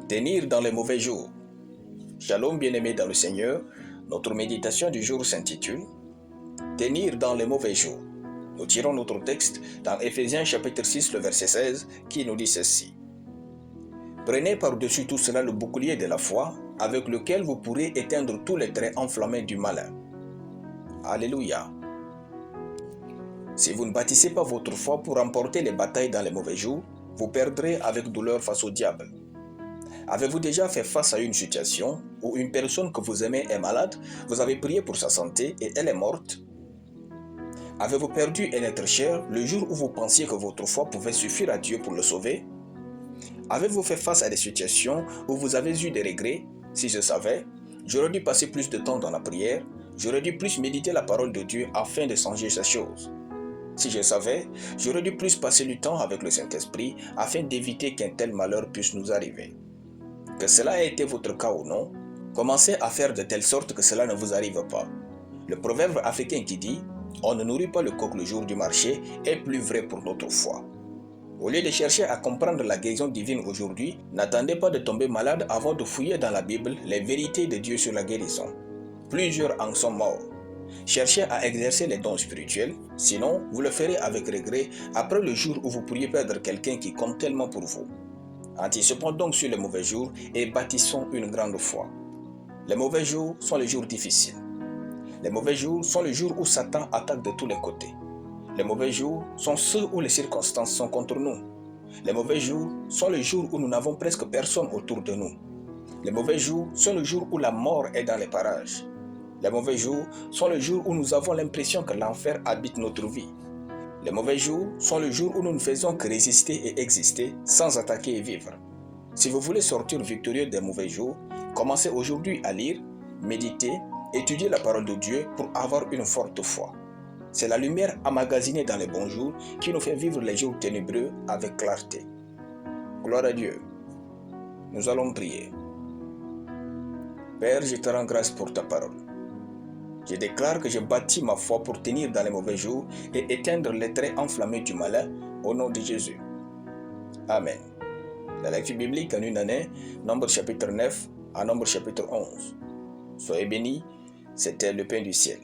Tenir dans les mauvais jours. Shalom bien-aimés dans le Seigneur, notre méditation du jour s'intitule Tenir dans les mauvais jours. Nous tirons notre texte dans Éphésiens chapitre 6, le verset 16, qui nous dit ceci. Prenez par-dessus tout cela le bouclier de la foi, avec lequel vous pourrez éteindre tous les traits enflammés du malin. Alléluia. Si vous ne bâtissez pas votre foi pour remporter les batailles dans les mauvais jours, vous perdrez avec douleur face au diable. Avez-vous déjà fait face à une situation où une personne que vous aimez est malade, vous avez prié pour sa santé et elle est morte? Avez-vous perdu un être cher le jour où vous pensiez que votre foi pouvait suffire à Dieu pour le sauver? Avez-vous fait face à des situations où vous avez eu des regrets? Si je savais, j'aurais dû passer plus de temps dans la prière, j'aurais dû plus méditer la parole de Dieu afin de changer ces choses. Si je savais, j'aurais dû plus passer du temps avec le Saint-Esprit afin d'éviter qu'un tel malheur puisse nous arriver. Que cela ait été votre cas ou non, commencez à faire de telle sorte que cela ne vous arrive pas. Le proverbe africain qui dit « On ne nourrit pas le coq le jour du marché » est plus vrai pour notre foi. Au lieu de chercher à comprendre la guérison divine aujourd'hui, n'attendez pas de tomber malade avant de fouiller dans la Bible les vérités de Dieu sur la guérison. Plusieurs en sont morts. Cherchez à exercer les dons spirituels, sinon vous le ferez avec regret après le jour où vous pourriez perdre quelqu'un qui compte tellement pour vous. Anticipons donc sur les mauvais jours et bâtissons une grande foi. Les mauvais jours sont les jours difficiles. Les mauvais jours sont les jours où Satan attaque de tous les côtés. Les mauvais jours sont ceux où les circonstances sont contre nous. Les mauvais jours sont les jours où nous n'avons presque personne autour de nous. Les mauvais jours sont les jours où la mort est dans les parages. Les mauvais jours sont les jours où nous avons l'impression que l'enfer habite notre vie. Les mauvais jours sont les jours où nous ne faisons que résister et exister sans attaquer et vivre. Si vous voulez sortir victorieux des mauvais jours, commencez aujourd'hui à lire, méditer, étudier la parole de Dieu pour avoir une forte foi. C'est la lumière emmagasinée dans les bons jours qui nous fait vivre les jours ténébreux avec clarté. Gloire à Dieu. Nous allons prier. Père, je te rends grâce pour ta parole. Je déclare que je bâtis ma foi pour tenir dans les mauvais jours et éteindre les traits enflammés du malin au nom de Jésus. Amen. La lecture biblique en une année, Nombre chapitre 9 à Nombre chapitre 11. Soyez bénis, c'était le pain du ciel.